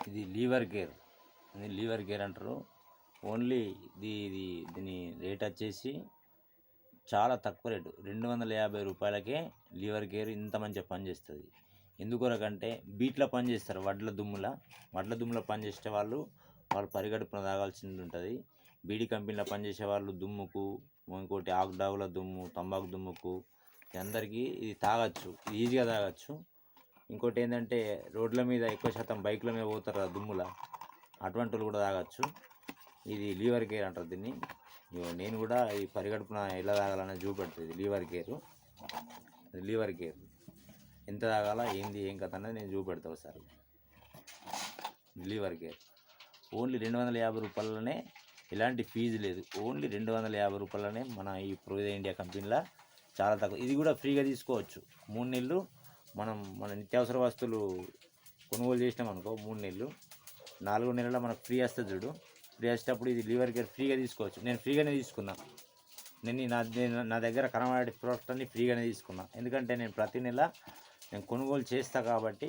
ఇది లీవర్ కేర్, ఇది లీవర్ కేర్ అంటారు. ఓన్లీ దీని రేట్ వచ్చేసి చాలా తక్కువ రేటు, 250 రూపాయలకే లీవర్ కేర్ ఇంత మంచిగా పనిచేస్తుంది. ఎందుకొరకంటే బీట్లో పనిచేస్తారు, వడ్ల దుమ్ముల పనిచేసే వాళ్ళు పరిగడుపున తాగాల్సింది ఉంటుంది. బీడీ కంపెనీలో పనిచేసే వాళ్ళు దుమ్ముకు, ఇంకోటి ఆకుడావుల దుమ్ము, తంబాకు దుమ్ముకు అందరికీ ఇది తాగొచ్చు, ఈజీగా తాగొచ్చు. ఇంకోటి ఏంటంటే రోడ్ల మీద ఎక్కువ శాతం బైకుల మీద పోతారు దుమ్ముల, అటువంటి వాళ్ళు కూడా తాగొచ్చు. ఇది లీవర్ కేర్ అంటారు దీన్ని. నేను కూడా ఈ పరిగడుపున ఎలా తాగాలనేది చూపెడుతుంది లీవర్ కేర్ ఎంత తాగాల ఏం కథ అనేది నేను చూపెడతా ఒకసారి. లీవర్ కేర్ ఓన్లీ 250 రూపాయలనే, ఎలాంటి ఫీజు లేదు, ఓన్లీ 250 రూపాయలనే మన ఈ ప్రోవిజన్ ఇండియా కంపెనీలో చాలా తక్కువ. ఇది కూడా ఫ్రీగా తీసుకోవచ్చు. 3 నెలలు మన నిత్యావసర వస్తువులు కొనుగోలు చేసినాం అనుకో, 3 నెలలు, 4వ నెలలో మనకు ఫ్రీ వస్తుంది చూడు. ఫ్రీ వచ్చేటప్పుడు ఇది లీవర్ కేర్ ఫ్రీగా తీసుకోవచ్చు. నేను ఫ్రీగానే తీసుకున్నా. నా దగ్గర కనబడే ప్రోడక్ట్ అన్ని ఫ్రీగానే తీసుకున్నా. ఎందుకంటే నేను ప్రతి నెల నేను కొనుగోలు చేస్తా కాబట్టి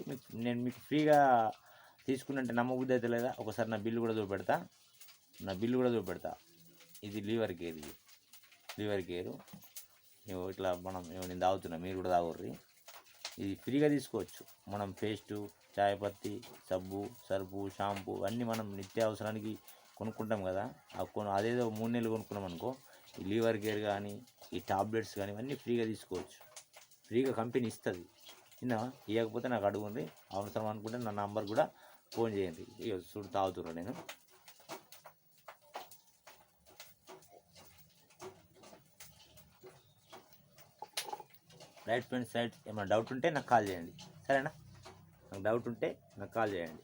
మీకు ఫ్రీగా తీసుకున్నంటే నమ్మబుద్ధి అయితే లేదా. ఒకసారి నా బిల్లు కూడా చూపెడతా. ఇది లీవర్ కేరు ఇట్లా నేను తాగుతున్నా, మీరు కూడా తాగుర్రి. ఇది ఫ్రీగా తీసుకోవచ్చు. మనం పేస్టు, చాయ్ పత్తి, సబ్బు, సర్పు, షాంపూ అన్నీ మనం నిత్యావసరానికి కొనుక్కుంటాం కదా. అదేదో 3 నెలలు కొనుక్కున్నాం అనుకో, ఈ లీవర్ కేర్ కానీ ఈ టాబ్లెట్స్ కానీ ఇవన్నీ ఫ్రీగా తీసుకోవచ్చు. ఫ్రీగా కంపెనీ ఇస్తుంది. ఇవ్వకపోతే నాకు అడుగుంది, అవసరం అనుకుంటే నా నంబర్ కూడా ఫోన్ చేయండి. చూడు తాగుతున్నా నేను. Right friends, right. ఏమైనా డౌట్ ఉంటే నాకు కాల్ చేయండి, సరేనా? నాకు డౌట్ ఉంటే నాకు కాల్ చేయండి.